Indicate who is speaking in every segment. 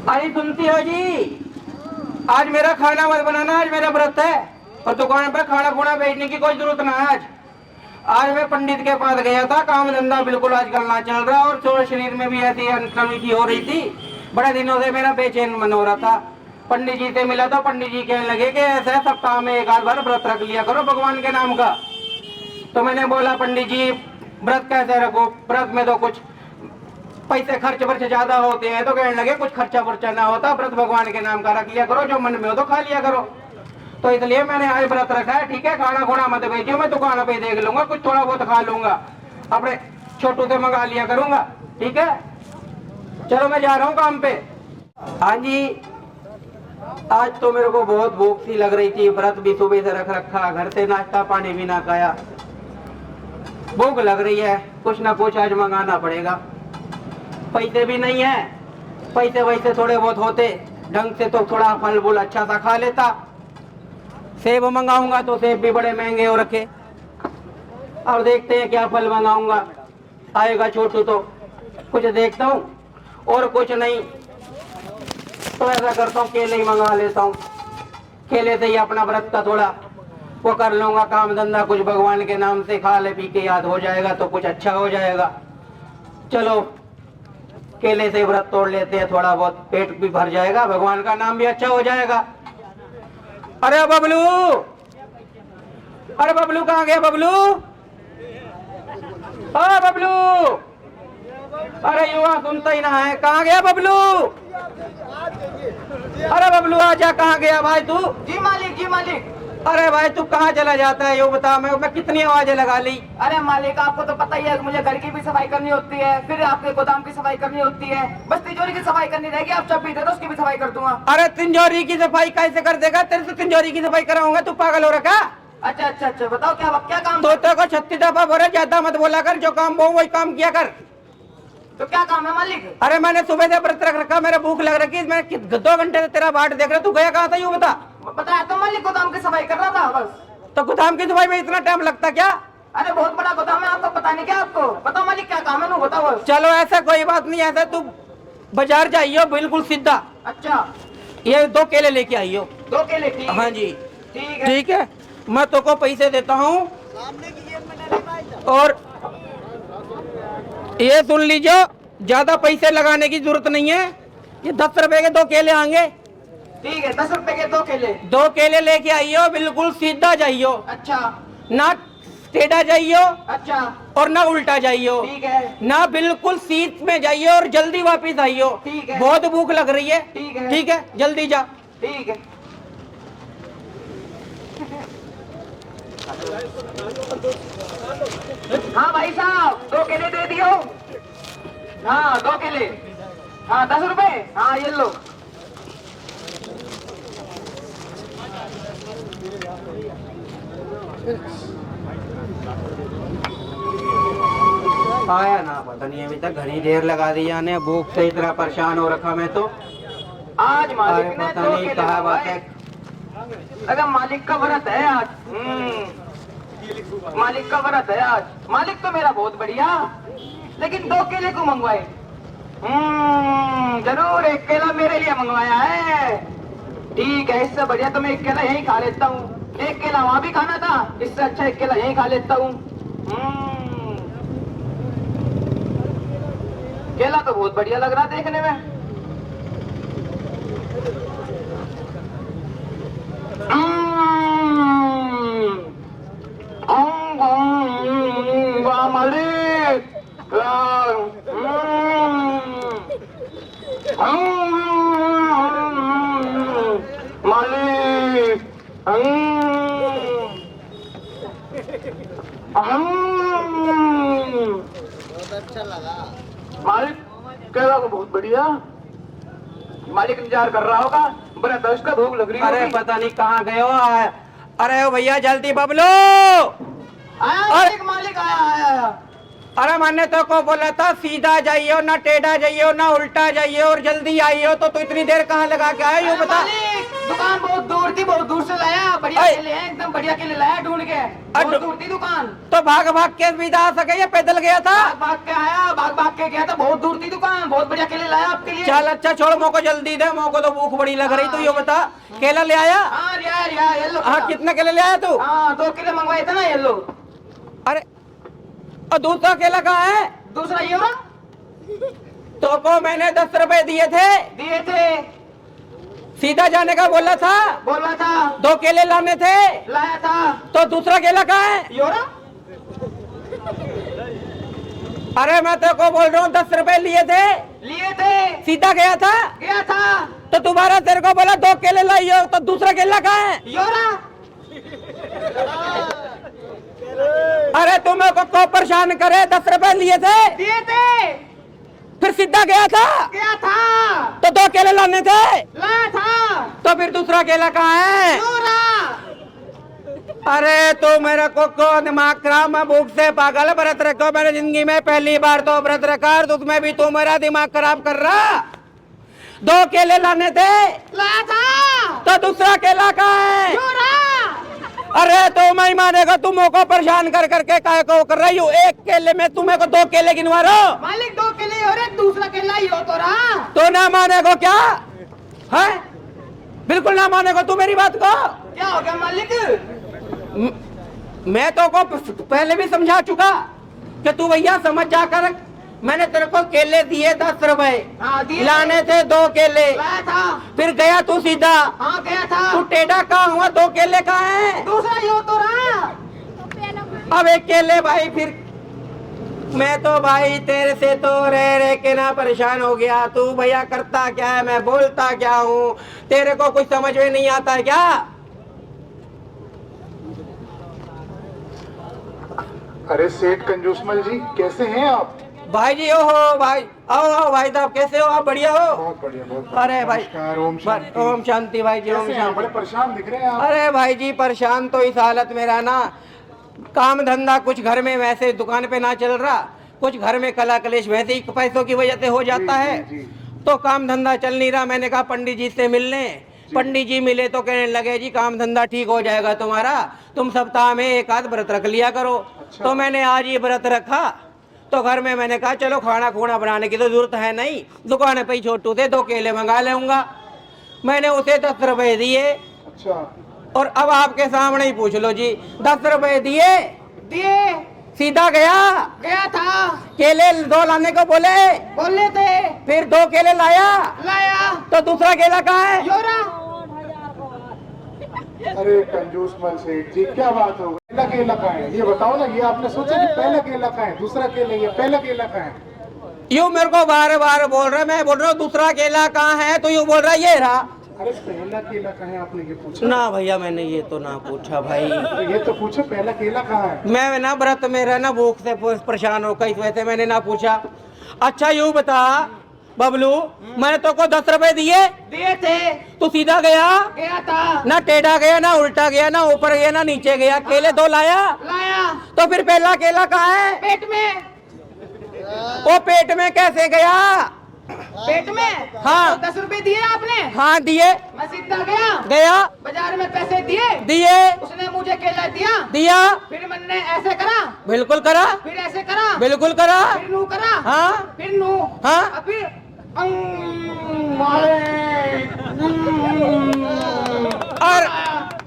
Speaker 1: अरे सुनती हो जी, आज मेरा खाना मत बनाना, आज मेरा व्रत है और दुकान पे खाना खुना बेचने की कोई जरूरत ना है। आज मैं पंडित के पास गया था, काम धंधा बिल्कुल आजकल ना चल रहा और थोड़ा शरीर में भी ऐसी कमी की हो रही थी। बड़े दिनों से मेरा बेचैन मन हो रहा था। पंडित जी से मिला तो पंडित जी कहने लगे कि ऐसा सप्ताह में एक आध बार व्रत रख लिया करो भगवान के नाम का। तो मैंने बोला पंडित जी व्रत कैसे रखो, व्रत में तो कुछ पैसे खर्च वर्च ज्यादा होते हैं। तो कहने लगे कुछ खर्चा वर्चा ना होता, व्रत भगवान के नाम का रख लिया करो, जो मन में हो तो खा लिया करो। तो इसलिए मैंने आज व्रत रखा है। ठीक है, खाना खुना मत भेजियो, मैं दुकान पे देख लूंगा, कुछ थोड़ा बहुत खा लूंगा, अपने छोटू से मंगा लिया करूंगा। ठीक है, चलो मैं जा रहा हूँ काम पे। हाँ जी, आज तो मेरे को बहुत भूख सी लग रही थी, व्रत भी सुबह से रख रखा, घर से नाश्ता पानी भी ना खाया, भूख लग रही है, कुछ ना कुछ आज मंगाना पड़ेगा। पैसे भी नहीं है, पैसे वैसे थोड़े बहुत होते ढंग से तो थोड़ा फल फूल अच्छा सा खा लेता। सेब मंगाऊंगा तो सेब भी बड़े महंगे हो रखे। और देखते हैं क्या फल मंगाऊंगा, आएगा छोटू तो कुछ देखता हूँ, और कुछ नहीं तो ऐसा करता हूँ केले ही मंगा लेता हूँ। केले से ही अपना व्रत का थोड़ा वो कर लूंगा, काम धंधा कुछ भगवान के नाम से खा ले पी के याद हो जाएगा तो कुछ अच्छा हो जाएगा। चलो केले से व्रत तोड़ लेते हैं, थोड़ा बहुत पेट भी भर जाएगा, भगवान का नाम भी अच्छा हो जाएगा। अरे बबलू, अरे बबलू कहाँ गया बबलू? अरे बबलू, अरे युवा सुनता ही ना है, कहाँ गया बबलू? अरे बबलू आजा, कहाँ गया भाई तू?
Speaker 2: जी मालिक, जी मालिक।
Speaker 1: अरे भाई तू कहाँ चला जाता है, यो बता। मैं कितनी आवाजें लगा ली।
Speaker 2: अरे मालिक आपको तो पता ही है, मुझे घर की भी सफाई करनी होती है, फिर आपके गोदाम की सफाई करनी होती है, बस तिजोरी की सफाई करनी रहेगी। आप जब भी दे दो उसकी भी सफाई कर दूंगा।
Speaker 1: अरे तिजोरी की सफाई कैसे कर देगा, तेरे से तिजोरी की सफाई कराऊंगा, तू पागल हो रखा?
Speaker 2: अच्छा अच्छा अच्छा, बताओ क्या क्या काम?
Speaker 1: तो तेरे को 36 दफा बोला ज्यादा मत बोला कर, जो काम वो वही काम किया कर।
Speaker 2: तो क्या काम है मालिक?
Speaker 1: अरे मैंने सुबह से व्रत रख रखा, मेरे भूख लग रखी, मैं 2 घंटे से तेरा बाट देख रहा, तू गया कहाँ था यूँ बता।
Speaker 2: बताया तो मालिक, गोदाम की सफाई कर रहा था बस।
Speaker 1: तो गोदाम की सफाई में इतना टाइम लगता क्या?
Speaker 2: अरे बहुत बड़ा गोदाम है, आपको पता नहीं क्या? आपको बताओ मालिक क्या काम है, नो बताओ बस।
Speaker 1: चलो ऐसा कोई बात नहीं, ऐसा तू बाजार जाइयो बिल्कुल सीधा।
Speaker 2: अच्छा,
Speaker 1: ये 2 केले लेके आइयो।
Speaker 2: 2 केले? ठीक है।
Speaker 1: हाँ जी
Speaker 2: ठीक है।
Speaker 1: ठीक है, मैं तो को पैसे देता हूँ। और ये सुन लीजिए, ज्यादा पैसे लगाने की जरूरत नहीं है, ये 10 रुपए के 2 केले आएंगे।
Speaker 2: ठीक है, 10 रुपए के 2 केले।
Speaker 1: 2 केले लेके आइयो, बिल्कुल सीधा जाइयो,
Speaker 2: अच्छा।
Speaker 1: ना टेढ़ा जाइयो
Speaker 2: अच्छा।
Speaker 1: और ना उल्टा जाइयो।
Speaker 2: ठीक है।
Speaker 1: ना बिल्कुल सीट में जाइयो और जल्दी वापस आइयो।
Speaker 2: ठीक है।
Speaker 1: बहुत भूख लग रही है।
Speaker 2: ठीक है।
Speaker 1: ठीक है, जल्दी जा।
Speaker 2: ठीक है। हाँ भाई साहब, 2 केले दे दियो। हाँ 2 केले। हाँ 10 रुपए। हाँ ये लो।
Speaker 1: आया ना, पता नहीं अभी तक, घनी देर लगा दी जाने, भूख से इतना परेशान हो रखा मैं तो।
Speaker 2: आज मालिक ने
Speaker 1: पता
Speaker 2: 2
Speaker 1: नहीं
Speaker 2: केले
Speaker 1: कहा बात
Speaker 2: मंगवाए।
Speaker 1: है।
Speaker 2: अगर मालिक का व्रत है आज। मालिक का व्रत है आज। मालिक तो मेरा बहुत बढ़िया, लेकिन 2 केले को मंगवाए। जरूर 1 केला मेरे लिए मंगवाया है। ठीक है, इससे बढ़िया तो मैं 1 केला यही खा लेता हूँ। 1 केला वहां भी खाना था, इससे अच्छा 1 केला यही खा लेता हूँ। केला तो बहुत बढ़िया लग रहा देखने में। वाह मालिक। मालिक बहुत अच्छा लगा मालिक, केला तो बहुत बढ़िया। मालिक इंतजार कर रहा होगा, बड़ा दस का भूख लग रही है।
Speaker 1: अरे पता नहीं कहाँ गए हो। अरे भैया जल्दी बबलू।
Speaker 2: आया मालिक, मालिक आया आया।
Speaker 1: अरे मैंने तो को बोला था सीधा जाइयो, ना टेढ़ा जाइयो, ना उल्टा जाइयो और जल्दी आइयो, तो इतनी देर कहाँ लगा के आए, ये बता।
Speaker 2: मालिक दुकान बहुत दूर थी, बहुत दूर से लाया, बढ़िया
Speaker 1: अय।
Speaker 2: केले हैं, एकदम बढ़िया केले लाया ढूंढ के, बहुत दूर थी दुकान।
Speaker 1: तो भाग भाग के भी आ सके या पैदल गया था?
Speaker 2: भाग भाग के आया, भाग भाग के गया था, बहुत दूर थी दुकान, बहुत बढ़िया केले लाया आपके लिए।
Speaker 1: चल अच्छा छोड़, मोको जल्दी दे, मोको तो भूख बड़ी लग रही। तू ये बता, केला ले आया?
Speaker 2: हाँ रिया ये लो।
Speaker 1: हाँ, कितने केले ले आया तू?
Speaker 2: हाँ 2 केले मंगवाए थे ना, ये लो।
Speaker 1: अरे और दूसरा केला कहाँ है?
Speaker 2: दूसरा ये हो,
Speaker 1: तो को मैंने 10 रुपए दिए थे,
Speaker 2: दिए थे,
Speaker 1: सीधा जाने का बोला था,
Speaker 2: बोला था,
Speaker 1: 2 केले लाने थे,
Speaker 2: लाया था।
Speaker 1: तो दूसरा केला कहाँ है?
Speaker 2: ये हो रहा?
Speaker 1: अरे मैं तेरे को बोल रहा हूँ 10 रुपए लिए थे,
Speaker 2: लिए थे,
Speaker 1: सीधा गया था,
Speaker 2: गया था।
Speaker 1: तो दोबारा तेरे को बोला 2 केले लाइयो, तो दूसरा केला कहाँ है?
Speaker 2: ये हो रहा?
Speaker 1: अरे तुम मेरे को परेशान करे, 10 रुपए लिए थे,
Speaker 2: दिए थे,
Speaker 1: फिर सीधा गया था,
Speaker 2: गया था,
Speaker 1: तो 2 केले लाने थे,
Speaker 2: लाया था।
Speaker 1: तो फिर दूसरा केला कहाँ है?
Speaker 2: ये हो रहा?
Speaker 1: अरे तो मेरे को दिमाग खराब, मैं भूख से पागल। व्रत रखो, मैंने जिंदगी में पहली बार तो व्रत रखा, तो उसमें भी तू मेरा दिमाग खराब कर रहा। 2 केले लाने थे,
Speaker 2: लाया था,
Speaker 1: तो दूसरा केला कहाँ है?
Speaker 2: ये हो रहा?
Speaker 1: अरे तो मैं मानेगा, तुम को परेशान कर करके काय को कर रही हो। एक केले में तुम्हें को 2 केले गिनवा रहा हो।
Speaker 2: मालिक 2 केले हो रहे, दूसरा केला ही हो तो रहा।
Speaker 1: तो ना मानेगा क्या है? बिल्कुल ना मानेगा तू मेरी बात को।
Speaker 2: क्या हो गया मालिक?
Speaker 1: मैं तो को पहले भी समझा चुका कि तू भैया समझ जाकर, मैंने तेरे को केले दिए 10 रुपए,
Speaker 2: हाँ दिए,
Speaker 1: लाने थे 2 केले,
Speaker 2: लाया था,
Speaker 1: फिर गया तू सीधा,
Speaker 2: हाँ गया था।
Speaker 1: तू टेढ़ा कहाँ हुआ? 2 केले कहाँ है?
Speaker 2: दूसरा ही हो तो रहा।
Speaker 1: अब 1 केले भाई, फिर मैं तो भाई तेरे से तो रह के ना परेशान हो गया। तू भैया करता क्या है, मैं बोलता क्या हूँ, तेरे को कुछ समझ में नहीं आता है क्या?
Speaker 3: अरे सेठ कंजूसमल जी, कैसे हैं आप?
Speaker 1: भाई जी, ओहो भाई, आओ आओ भाई साहब, कैसे हो आप? बढ़िया हो?
Speaker 3: बहुत बढ़िया, बहुत
Speaker 1: अरे भाई,
Speaker 3: नमस्कार, ओम शांति।
Speaker 1: ओम शांति भाई जी, ओम
Speaker 3: कैसे हैं आप? बड़े
Speaker 1: शांति।
Speaker 3: परेशान दिख रहे हैं आप।
Speaker 1: अरे भाई जी, परेशान तो इस हालत में रहना, काम धंधा कुछ घर में वैसे दुकान पे ना चल रहा, कुछ घर में कला कलेश वैसे ही पैसों की वजह से हो जाता
Speaker 3: जी,
Speaker 1: है,
Speaker 3: जी, जी।
Speaker 1: तो काम धंधा चल नहीं रहा। मैंने कहा पंडित जी से मिलने, पंडित जी मिले तो कहने लगे जी काम धंधा ठीक हो जाएगा तुम्हारा, तुम सप्ताह में 1 आध व्रत रख लिया करो।
Speaker 3: अच्छा।
Speaker 1: तो मैंने आज ये व्रत रखा, तो घर में मैंने कहा चलो खाना खूना बनाने की तो जरूरत है नहीं, दुकान पे ही छोटू थे 2 केले मंगा लूंगा। मैंने उसे 10 रुपए दिए,
Speaker 3: अच्छा,
Speaker 1: और अब आपके सामने ही पूछ लो जी, 10 रुपए दिए,
Speaker 2: दिए,
Speaker 1: सीधा गया,
Speaker 2: गया था,
Speaker 1: केले 2 लाने को बोले,
Speaker 2: बोले थे,
Speaker 1: फिर 2 केले लाया,
Speaker 2: लाया,
Speaker 1: तो दूसरा केला कहाँ है?
Speaker 2: ये हो रहा?
Speaker 3: अरे कंजूसमल सेठ जी, क्या बात हो गई? पहला केला कहाँ है ये बताओ ना। ये आपने सोचा कि पहला केला कहाँ है, दूसरा केला, ये पहला केला कहाँ है?
Speaker 1: यूं मेरे को बार बार बोल रहा है, मैं बोल रहा हूँ दूसरा केला कहाँ है, तो यूं बोल रहा है ये रहा।
Speaker 3: अरे पहला केला कहाँ है आपने ये पूछा?
Speaker 1: ना भैया, मैंने ये तो ना पूछा भाई,
Speaker 3: ये तो पूछो पहला केला कहाँ है।
Speaker 1: मैं ना व्रत में रहना, भूख से परेशान हो कई वजह से मैंने ना पूछा। अच्छा यूं बता बबलू, मैंने तो को 10 रुपए दिए,
Speaker 2: दिए थे,
Speaker 1: तू सीधा गया,
Speaker 2: गया था,
Speaker 1: ना टेढ़ा गया, ना उल्टा गया, ना ऊपर गया, ना नीचे गया, केले 2 लाया,
Speaker 2: लाया,
Speaker 1: तो फिर पहला केला कहाँ है?
Speaker 2: पेट में,
Speaker 1: वो पेट में कैसे गया?
Speaker 2: पेट में।
Speaker 1: हाँ।
Speaker 2: तो 10 रुपए दिए आपने,
Speaker 1: हाँ दिए,
Speaker 2: मैं सीधा गया,
Speaker 1: गया,
Speaker 2: बाजार में पैसे दिए,
Speaker 1: दिए,
Speaker 2: उसने मुझे केला दिया,
Speaker 1: दिया,
Speaker 2: फिर मैंने ऐसे करा,
Speaker 1: बिल्कुल करा,
Speaker 2: फिर ऐसे करा,
Speaker 1: बिल्कुल करा,
Speaker 2: फिर नू करा,
Speaker 1: हाँ,
Speaker 2: फिर नू,
Speaker 1: हाँ।
Speaker 2: और फिर
Speaker 1: और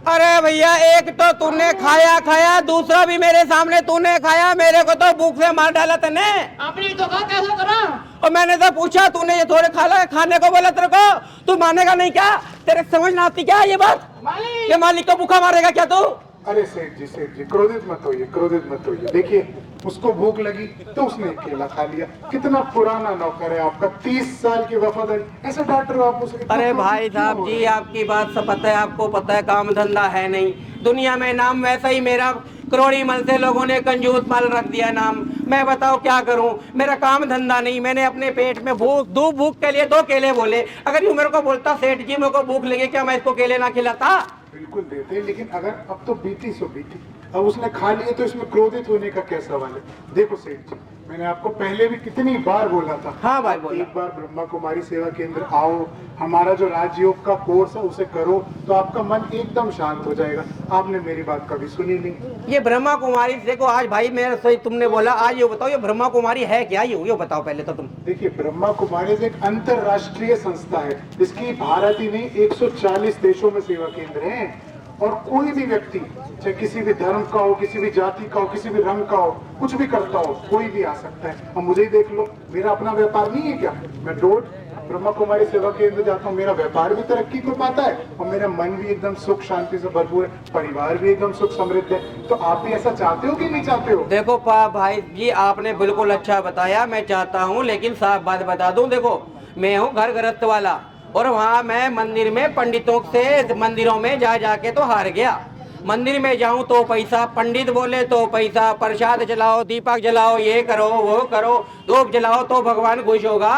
Speaker 1: अरे भैया, एक तो तूने खाया खाया, दूसरा भी मेरे सामने तूने खाया, मेरे को तो भूख से मार डाला तूने।
Speaker 2: आपने तो कहा कैसे करा?
Speaker 1: और मैंने तो पूछा, तूने ये थोड़े खाने को बोला तेरे को, तू मानेगा नहीं क्या? तेरे समझ ना आती क्या ये बात?
Speaker 2: मालिक,
Speaker 1: ये मालिक को भूखा मारेगा क्या तू?
Speaker 3: अरे सेठ जी, सेठ जी क्रोधित मत होइए, क्रोधित मत होइए। देखिए उसको भूख लगी तो उसने एक केला खा लिया। कितना पुराना नौकर है आपका, 30 साल की वफादारी, ऐसे डॉक्टर आप उसे इतना
Speaker 1: अरे
Speaker 3: क्रोधित
Speaker 1: भाई
Speaker 3: क्यों
Speaker 1: साहब
Speaker 3: हो
Speaker 1: जी,
Speaker 3: रहे हैं?
Speaker 1: आपकी बात सब पता है, आपको पता है काम धंधा है नहीं दुनिया में, नाम वैसा ही मेरा करोड़ी मन से लोगों ने कंजूस माल रख दिया नाम। मैं बताओ क्या करूं, मेरा काम धंधा नहीं, मैंने अपने पेट में भूख के लिए 2 केले बोले। अगर यूं मेरे को बोलता सेठ जी मेरे को भूख लगी, क्या मैं इसको केले ना खिलाता?
Speaker 3: बिल्कुल देते, लेकिन अगर अब तो बीती सो बीती, अब उसने खा लिए तो इसमें क्रोधित होने का क्या सवाल है। देखो सेठ जी, मैंने आपको पहले भी कितनी बार बोला था।
Speaker 1: हाँ भाई,
Speaker 3: आप
Speaker 1: बोला।
Speaker 3: एक बार ब्रह्मा कुमारी सेवा केंद्र आओ, हमारा जो राजयोग का कोर्स है उसे करो, तो आपका मन एकदम शांत हो जाएगा। आपने मेरी बात कभी सुनी नहीं।
Speaker 1: ये ब्रह्मा कुमारी देखो, आज भाई मेरे से तुमने बोला, आज ये बताओ ये ब्रह्मा कुमारी है क्या? ये बताओ पहले तो तुम।
Speaker 3: देखिए, ब्रह्मा कुमारी एक अंतरराष्ट्रीय संस्था है। इसकी भारत ही नहीं 140 देशों में सेवा केंद्र हैं, और कोई भी व्यक्ति चाहे किसी भी धर्म का हो, किसी भी जाति का हो, किसी भी रंग का हो, कुछ भी करता हो, कोई भी आ सकता है। अब मुझे ही देख लो, मेरा अपना व्यापार नहीं है क्या? मैं रोज ब्रह्मा कुमारी सेवा केंद्र जाता हूँ, मेरा व्यापार भी तरक्की को पाता है और मेरा मन भी एकदम सुख शांति से भरपूर है, परिवार भी एकदम सुख समृद्ध है। तो आप भी ऐसा चाहते हो कि नहीं चाहते हो?
Speaker 1: देखो भाई जी, आपने बिल्कुल अच्छा बताया, मैं चाहता हूँ, लेकिन साफ बात बता दूं, देखो मैं हूँ घर गृहस्थ वाला, और वहाँ मैं मंदिर में पंडितों से मंदिरों में जा जाके तो हार गया। मंदिर में जाऊं तो पैसा, पंडित बोले तो पैसा, प्रसाद जलाओ, दीपक जलाओ, ये करो वो करो, धूप जलाओ तो भगवान खुश होगा।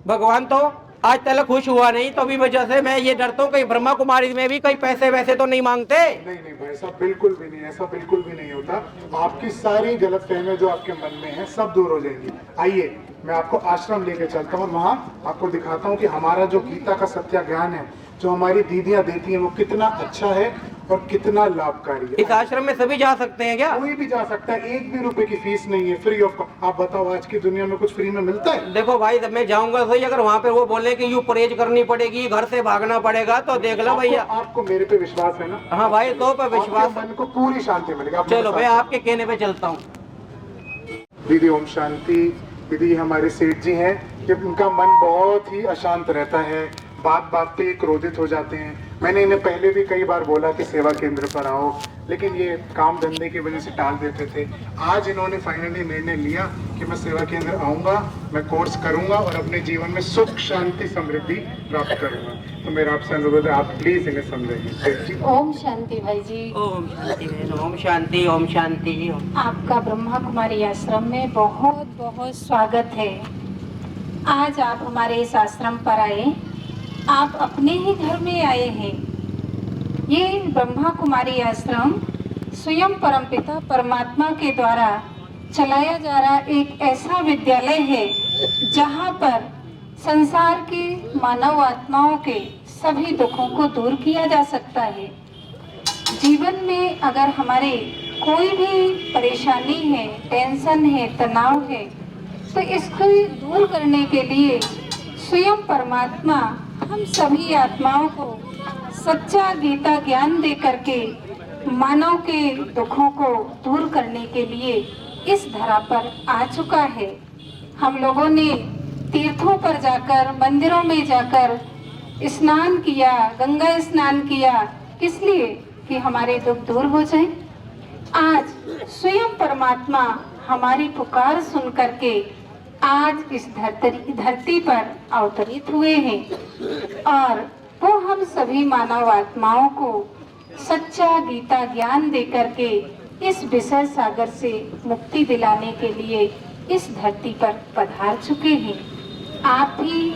Speaker 1: भगवान तो आज तक खुश हुआ नहीं, तो भी वजह से मैं ये डरता हूँ कहीं ब्रह्मा कुमारी में भी कहीं पैसे वैसे तो नहीं मांगते।
Speaker 3: नहीं भाई साहब, बिल्कुल भी नहीं, ऐसा बिल्कुल भी नहीं होता। आपकी सारी गलतफहमियां जो आपके मन में है सब दूर हो जाएंगी। आइए, मैं आपको आश्रम लेके चलता हूँ और वहाँ आपको दिखाता हूँ कि हमारा जो गीता का सत्य ज्ञान है, जो हमारी दीदियाँ देती हैं, वो कितना अच्छा है और कितना लाभकारी है।
Speaker 1: इस आश्रम में सभी जा सकते हैं क्या?
Speaker 3: कोई भी जा सकता है, 1 भी रुपए की फीस नहीं है, फ्री ऑफ कॉस्ट। आप बताओ, आज की दुनिया में कुछ फ्री में मिलता है?
Speaker 1: देखो भाई, जब मैं जाऊंगा सही, अगर वहाँ पे वो बोले कि यू परहेज करनी पड़ेगी, घर से भागना पड़ेगा, तो देख लो भैया।
Speaker 3: आपको मेरे पे विश्वास है ना?
Speaker 1: हाँ भाई, तो पे विश्वास।
Speaker 3: आपके मन को पूरी शांति मिलेगी। आप
Speaker 1: चलो मैं आपके कहने पे चलता हूँ।
Speaker 3: दीदी ओम शांति। दीदी हमारे सेठ जी हैं कि उनका मन बहुत ही अशांत रहता है, बात बात पे क्रोधित हो जाते हैं। मैंने इन्हें पहले भी कई बार बोला कि सेवा केंद्र पर आओ, लेकिन ये काम धंधे की वजह से टाल देते थे। आज इन्होंने फाइनली निर्णय लिया कि मैं सेवा केंद्र आऊंगा, मैं कोर्स करूंगा और अपने जीवन में सुख शांति समृद्धि प्राप्त करूंगा। तो मेरा आपसे अनुरोध है, आप प्लीज इन्हें समझाइए। सेठ जी।
Speaker 4: ओम शांति भाई जी।
Speaker 1: ओम शांति बहन, ओम शांति, ओम शांति।
Speaker 4: आपका ब्रह्मा कुमारी आश्रम में बहुत बहुत स्वागत है। आज आप हमारे इस आश्रम पर आए, आप अपने ही घर में आए हैं। ये ब्रह्मा कुमारी आश्रम स्वयं परमपिता परमात्मा के द्वारा चलाया जा रहा एक ऐसा विद्यालय है जहाँ पर संसार की मानव आत्माओं के सभी दुखों को दूर किया जा सकता है। जीवन में अगर हमारे कोई भी परेशानी है, टेंशन है, तनाव है, तो इसको दूर करने के लिए स्वयं परमात्मा हम सभी आत्माओं को सच्चा गीता ज्ञान दे करके मानव के दुखों को दूर करने के लिए इस धरा पर आ चुका है। हम लोगों ने तीर्थों पर जाकर, मंदिरों में जाकर स्नान किया, गंगा स्नान किया, किस लिए? कि हमारे दुख दूर हो जाए। आज स्वयं परमात्मा हमारी पुकार सुन करके आज इस धरती पर अवतरित हुए हैं और वो हम सभी मानव आत्माओं को सच्चा गीता ज्ञान दे करके इस विषय सागर से मुक्ति दिलाने के लिए इस धरती पर पधार चुके हैं। आप भी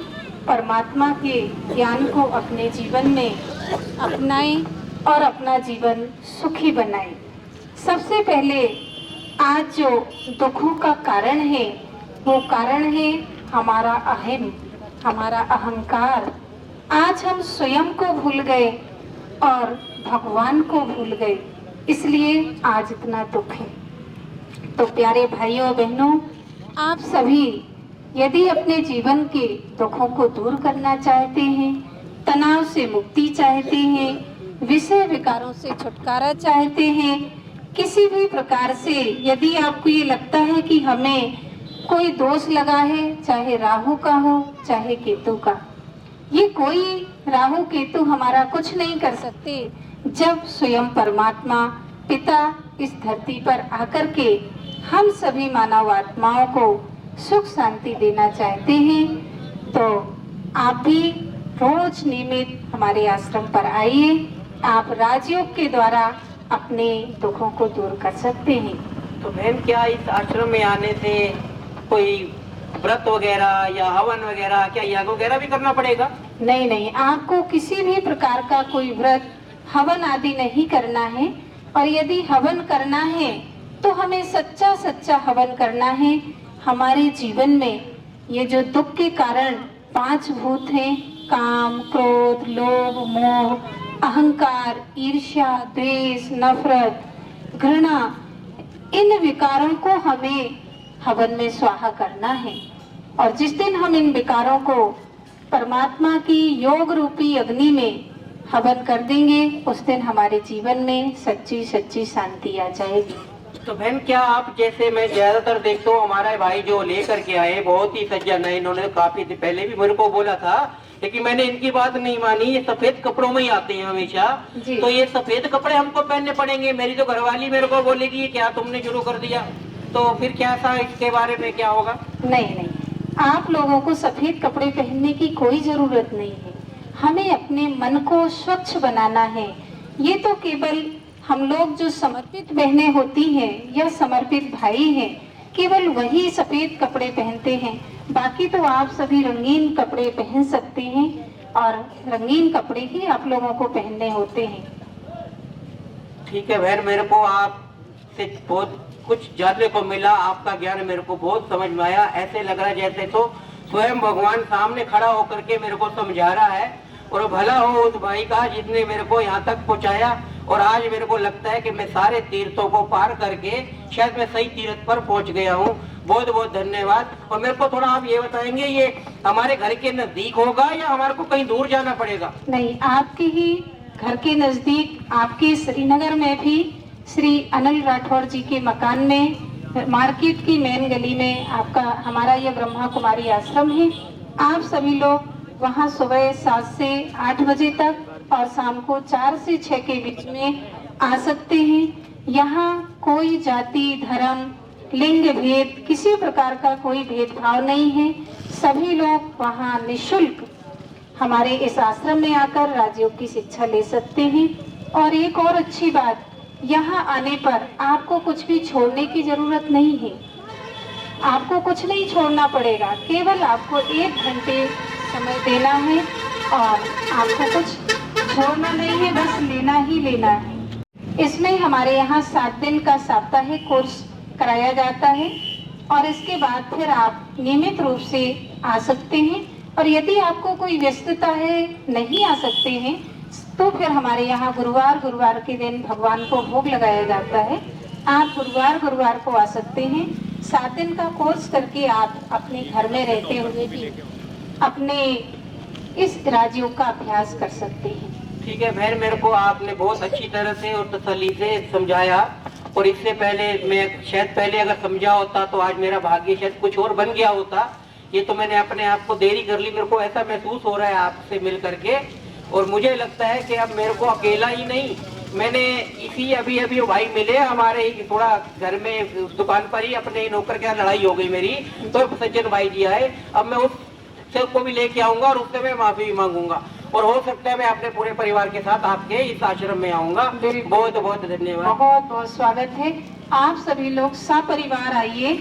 Speaker 4: परमात्मा के ज्ञान को अपने जीवन में अपनाएं और अपना जीवन सुखी बनाएं। सबसे पहले आज जो दुखों का कारण है, वो कारण है हमारा अहम, हमारा अहंकार। आज हम स्वयं को भूल गए और भगवान को भूल गए, इसलिए आज इतना दुख है। तो प्यारे भाइयों बहनों, आप सभी यदि अपने जीवन के दुखों को दूर करना चाहते हैं, तनाव से मुक्ति चाहते हैं, विषय विकारों से छुटकारा चाहते हैं, किसी भी प्रकार से यदि आपको ये लगता है कि हमें कोई दोष लगा है, चाहे राहु का हो चाहे केतु का, ये कोई राहु केतु हमारा कुछ नहीं कर सकते। जब स्वयं परमात्मा पिता इस धरती पर आकर के हम सभी मानव आत्माओं को सुख शांति देना चाहते हैं, तो आप भी रोज नियमित हमारे आश्रम पर आइए। आप राजयोग के द्वारा अपने दुखों को दूर कर सकते हैं।
Speaker 1: तो बहन, क्या इस आश्रम में आने से कोई व्रत वगैरह या हवन वगैरह, क्या याग वगैरह भी करना पड़ेगा?
Speaker 4: नहीं नहीं, आपको किसी भी प्रकार का कोई व्रत हवन आदि नहीं करना है। और यदि हवन करना है तो हमें सच्चा सच्चा हवन करना है। हमारे जीवन में ये जो दुख के कारण 5 भूत हैं, काम, क्रोध, लोभ, मोह, अहंकार, ईर्ष्या, द्वेष, नफरत, घृणा, इन विकारों को हमें हवन में स्वाहा करना है। और जिस दिन हम इन विकारों को परमात्मा की योग रूपी अग्नि में हवन कर देंगे, उस दिन हमारे जीवन में सच्ची सच्ची शांति आ जाएगी।
Speaker 1: तो बहन, क्या आप जैसे मैं ज्यादातर देखता हूँ हमारा भाई जो लेकर के आए बहुत ही सज्जन है, इन्होंने काफी पहले भी मेरे को बोला था, लेकिन मैंने इनकी बात नहीं मानी। ये सफेद कपड़ों में ही आते हैं हमेशा, तो ये सफेद कपड़े हमको पहनने पड़ेंगे। मेरी तो घरवाली मेरे को बोलेगी ये क्या तुमने शुरू कर दिया, तो फिर क्या था, इसके बारे में क्या होगा?
Speaker 4: नहीं नहीं, आप लोगों को सफेद कपड़े पहनने की कोई जरूरत नहीं है। हमें अपने मन को स्वच्छ बनाना है। ये तो केवल हम लोग जो समर्पित बहनें होती हैं या समर्पित भाई हैं, केवल वही सफेद कपड़े पहनते हैं। बाकी तो आप सभी रंगीन कपड़े पहन सकते हैं और रंगीन कपड़े ही आप लोगों को पहनने होते हैं।
Speaker 1: ठीक है बहन, मेरे को आपसे बहुत कुछ जानने को मिला, आपका ज्ञान मेरे को बहुत समझ में आया। ऐसे लग रहा है जैसे तो स्वयं भगवान सामने खड़ा होकर के मेरे को समझा रहा है। और भला हो उस भाई का जिसने मेरे को यहाँ तक पहुँचाया। और आज मेरे को लगता है कि मैं सारे तीर्थों को पार करके शायद मैं सही तीर्थ पर पहुँच गया हूँ। बहुत बहुत धन्यवाद। और मेरे को थोड़ा आप ये बताएंगे, ये हमारे घर के नजदीक होगा या हमारे को कहीं दूर जाना पड़ेगा?
Speaker 4: नहीं, आपके ही घर के नजदीक, आपके श्रीनगर में भी श्री अनिल राठौर जी के मकान में, मार्केट की मेन गली में आपका हमारा यह ब्रह्मा कुमारी आश्रम है। आप सभी लोग वहाँ सुबह 7 से 8 बजे तक और शाम को 4 से 6 के बीच में आ सकते हैं। यहाँ कोई जाति, धर्म, लिंग भेद, किसी प्रकार का कोई भेदभाव नहीं है। सभी लोग वहाँ निःशुल्क हमारे इस आश्रम में आकर राजयोग की शिक्षा ले सकते हैं। और एक और अच्छी बात, यहाँ आने पर आपको कुछ भी छोड़ने की जरूरत नहीं है। आपको कुछ नहीं छोड़ना पड़ेगा, केवल आपको 1 घंटे समय देना है और आपको कुछ छोड़ना नहीं है, बस लेना ही लेना है। इसमें हमारे यहाँ 7 दिन का साप्ताहिक कोर्स कराया जाता है और इसके बाद फिर आप नियमित रूप से आ सकते हैं। और यदि आपको कोई व्यस्तता है, नहीं आ सकते हैं, तो फिर हमारे यहाँ गुरुवार के दिन भगवान को भोग लगाया जाता है। आप गुरुवार को आ सकते हैं। 7 दिन का कोर्स करके आप अपने घर में रहते हुए भी अपने इस राजयोग का अभ्यास कर सकते हैं।
Speaker 1: ठीक है बहन, मेरे को आपने बहुत अच्छी तरह से और तसल्ली से समझाया। और इससे पहले मैं शायद पहले अगर समझा होता तो आज मेरा भाग्य शायद कुछ और बन गया होता। ये तो मैंने अपने आप को देरी कर ली। मेरे को ऐसा महसूस हो रहा है आपसे मिल करके। और मुझे लगता है कि अब मेरे को अकेला ही नहीं, मैंने इसी अभी भाई मिले हमारे ही थोड़ा घर में उस दुकान पर ही अपने नौकर के लड़ाई हो गई मेरी, तो सज्जन भाई जी आए। अब मैं उस को भी लेके आऊंगा और उससे मैं माफी भी मांगूंगा। और हो सकता है मैं अपने पूरे परिवार के साथ आपके इस आश्रम में आऊंगा। बहुत बहुत धन्यवाद।
Speaker 4: बहुत बहुत स्वागत है। आप सभी लोग सपरिवार आइए,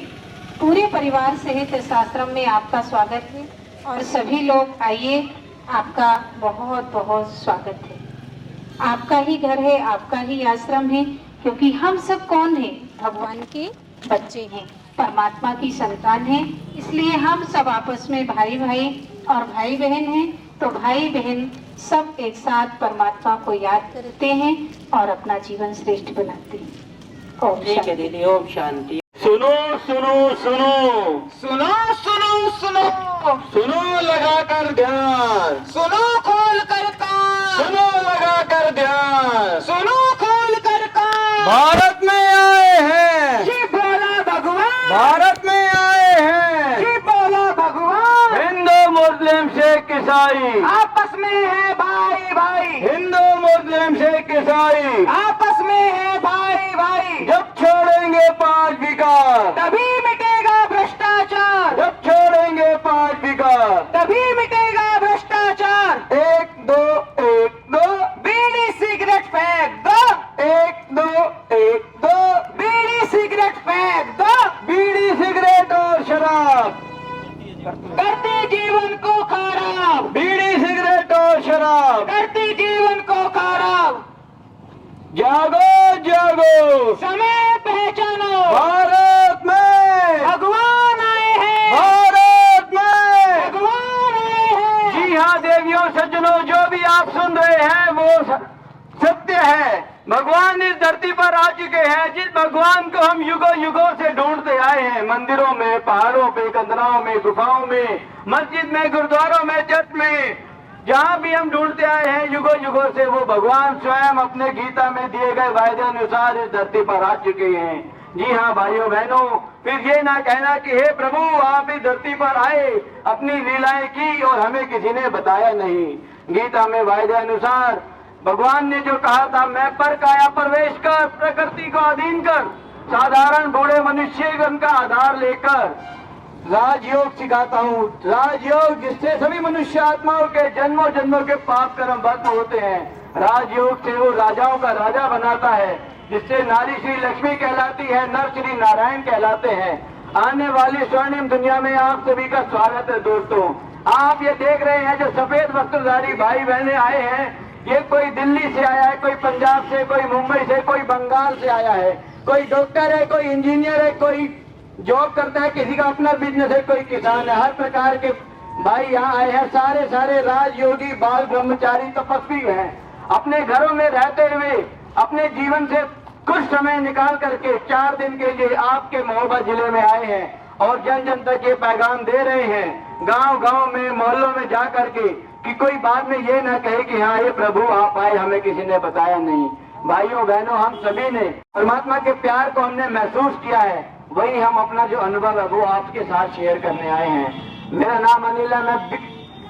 Speaker 4: पूरे परिवार सहित इस आश्रम में आपका स्वागत है। और सभी लोग आइए, आपका बहुत बहुत स्वागत है। आपका ही घर है, आपका ही आश्रम है, क्योंकि हम सब कौन है? भगवान के बच्चे हैं, परमात्मा की संतान है। इसलिए हम सब आपस में भाई भाई और भाई बहन हैं। तो भाई बहन सब एक साथ परमात्मा को याद करते हैं और अपना जीवन श्रेष्ठ बनाते हैं। ओम
Speaker 1: ठीक है
Speaker 4: शांति।
Speaker 1: दीदी, ओम शांति।
Speaker 5: सुनो सुनो सुनो
Speaker 2: सुनो सुनो सुनो
Speaker 5: सुनो लगाकर ध्यान,
Speaker 2: सुनो खोल कर कान,
Speaker 5: सुनो लगाकर ध्यान।
Speaker 2: सुनो खोल कर कान।
Speaker 5: भारत में आए हैं,
Speaker 2: जी बोला भगवान,
Speaker 5: भारत में आए हैं।
Speaker 2: जी बोला भगवान।
Speaker 5: हिंदू मुस्लिम सिख ईसाई,
Speaker 2: आपस में है भाई भाई,
Speaker 5: हिंदू मुस्लिम सिख ईसाई।
Speaker 2: आपस में है भाई भाई।
Speaker 5: जब छोड़ेंगे 5 विकार,
Speaker 2: तभी मिटेगा भ्रष्टाचार,
Speaker 5: जब छोड़ेंगे 5 विकार।
Speaker 2: तभी मिटेगा भ्रष्टाचार।
Speaker 5: 1 2 1 2
Speaker 2: बीड़ी सिगरेट फेंक दो,
Speaker 5: 1 2 1 2
Speaker 2: बीड़ी सिगरेट फेंक दो।
Speaker 5: बीड़ी सिगरेट और शराब,
Speaker 2: करती जीवन को खराब,
Speaker 5: बीड़ी सिगरेट और शराब।
Speaker 2: करती जीवन को खराब।
Speaker 5: जागो जागो,
Speaker 2: समय पहचानो,
Speaker 5: भारत में
Speaker 2: भगवान आए हैं,
Speaker 5: भारत में
Speaker 2: भगवान आए हैं।
Speaker 5: जी हाँ देवियों सज्जनों, जो भी आप सुन रहे हैं वो सत्य है। भगवान इस धरती पर आ चुके हैं, जिस भगवान को हम युगों युगों से ढूंढते आए हैं, मंदिरों में, पहाड़ों पे, कंदराओं में, गुफाओं में, मस्जिद में, गुरुद्वारों में, चर्च में, जहां भी हम ढूंढते आए हैं युगों युगों से, वो भगवान स्वयं अपने गीता में दिए गए वायदे अनुसार इस धरती पर आ चुके हैं। जी हाँ भाइयों बहनों, फिर ये ना कहना कि हे प्रभु आप इस धरती पर आए, अपनी लीलाएं की और हमें किसी ने बताया नहीं। गीता में वायदे अनुसार भगवान ने जो कहा था, मैं पर काया प्रवेश कर, प्रकृति को अधीन कर, साधारण बूढ़े मनुष्य का आधार लेकर राजयोग सिखाता हूँ। राजयोग जिससे सभी मनुष्य आत्माओं के जन्मों जन्मों के पाप कर्म भस्म होते हैं। राजयोग से वो राजाओं का राजा बनाता है, जिससे नारी श्री लक्ष्मी कहलाती है, नर श्री नारायण कहलाते हैं। आने वाली स्वर्णिम दुनिया में आप सभी का स्वागत है दोस्तों। आप ये देख रहे हैं जो सफेद वस्त्रधारी भाई बहने आए हैं, ये कोई दिल्ली से आया है, कोई पंजाब से, कोई मुंबई से, कोई बंगाल से आया है, कोई डॉक्टर है, कोई इंजीनियर है, कोई जॉब करता है, किसी का अपना बिजनेस है, कोई किसान है। हर प्रकार के भाई यहाँ आए हैं। सारे सारे राजयोगी, बाल ब्रह्मचारी, तपस्वी हैं। अपने घरों में रहते हुए अपने जीवन से कुछ समय निकाल करके 4 दिन के लिए आपके महोबा जिले में आए हैं और जन जन तक ये पैगाम दे रहे हैं, गांव गांव में, मोहल्लों में जा करके, कि कोई बाद में ये ना कहे कि हाँ ये प्रभु आप आए, हमें किसी ने बताया नहीं। भाइयों बहनों, हम सभी ने परमात्मा के प्यार को हमने महसूस किया है, वही हम अपना जो अनुभव है वो आपके साथ शेयर करने आए हैं। मेरा नाम अनिल है, मैं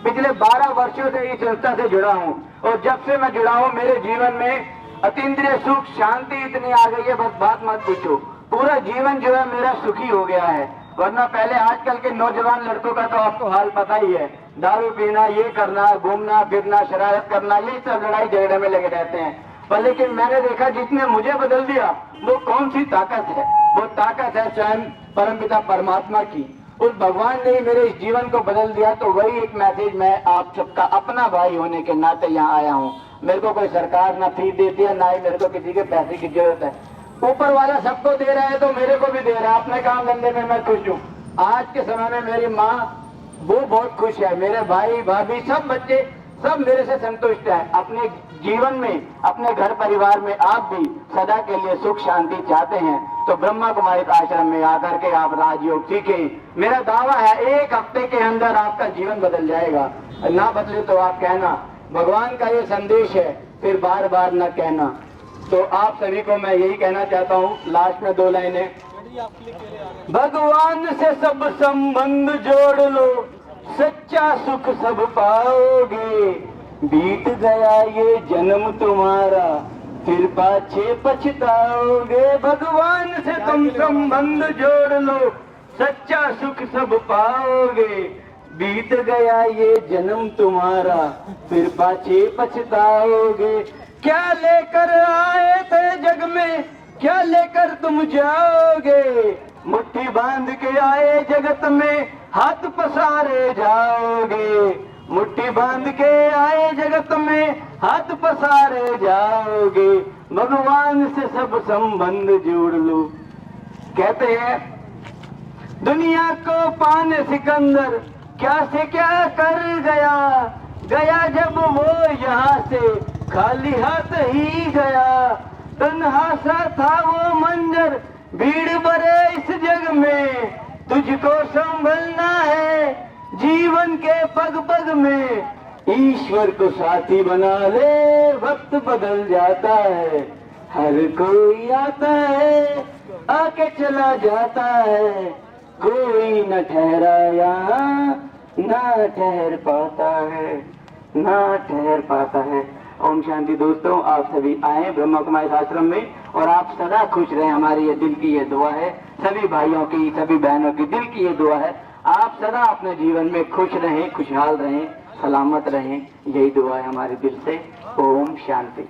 Speaker 5: पिछले 12 वर्षों से इस संस्था से जुड़ा हूँ और जब से मैं जुड़ा हूँ मेरे जीवन में अतीन्द्रिय सुख शांति इतनी आ गई है, बस बात मत पूछो। पूरा जीवन जो है मेरा सुखी हो गया है। वरना पहले आजकल के नौजवान लड़कों का तो आपको हाल पता ही है, दारू पीना, ये करना, घूमना फिरना, शरारत करना, ये सब लड़ाई झगड़े में लगे रहते हैं। पर लेकिन मैंने देखा जिसने मुझे बदल दिया वो कौन सी ताकत है, वो ताकत है स्वयं परमपिता परमात्मा की। उस भगवान ने ही मेरे इस जीवन को बदल दिया। तो वही एक मैसेज मैं आप सबका अपना भाई होने के नाते यहाँ आया हूँ। मेरे को कोई सरकार ना फीस देती है, ना ही मेरे को किसी के पैसे की जरूरत है। ऊपर वाला सबको दे रहा है तो मेरे को भी दे रहा है। अपने काम धंधे में मैं खुश हूँ। आज के समय में मेरी माँ वो बहुत खुश है, मेरे भाई भाभी सब बच्चे सब मेरे से संतुष्ट है। अपने जीवन में, अपने घर परिवार में आप भी सदा के लिए सुख शांति चाहते हैं तो ब्रह्मा कुमारी आश्रम में आकर के आप राजयोग सीखें। मेरा दावा है 1 हफ्ते के अंदर आपका जीवन बदल जाएगा। ना बदले तो आप कहना, भगवान का ये संदेश है, फिर बार बार न कहना। तो आप सभी को मैं यही कहना चाहता हूँ, लास्ट में 2 लाइनें। भगवान से सब संबंध जोड़ लो, सच्चा सुख सब पाओगे। बीत गया ये जन्म तुम्हारा, फिर पाछे पछताओगे। भगवान से तुम संबंध जोड़ लो, सच्चा सुख सब पाओगे। बीत गया ये जन्म तुम्हारा, फिर पाछे पछताओगे। क्या लेकर आए थे जग में, क्या लेकर तुम जाओगे। मुट्ठी बांध के आए जगत में, हाथ पसारे जाओगे। मुट्ठी बांध के आए जगत में, हाथ पसारे जाओगे। भगवान से सब संबंध जोड़ लो। कहते हैं दुनिया को पाने सिकंदर क्या से क्या कर गया। गया जब वो यहाँ से खाली हाथ ही गया। तन्हा सा था वो मंजर, भीड़ भरे इस जग में। तुझको संभलना है जीवन के पग पग में। ईश्वर को साथी बना ले, वक्त बदल जाता है। हर कोई आता है, आके चला जाता है। कोई न ठहरा यहाँ, ना ठहर पाता है, ना ठहर पाता है। ओम शांति। दोस्तों, आप सभी आए ब्रह्मा कुमारी आश्रम में और आप सदा खुश रहें। हमारी ये दिल की ये दुआ है, सभी भाइयों की, सभी बहनों की दिल की ये दुआ है। आप सदा अपने जीवन में खुश रहें, खुशहाल रहें, सलामत रहें। यही दुआ है हमारे दिल से। ओम शांति।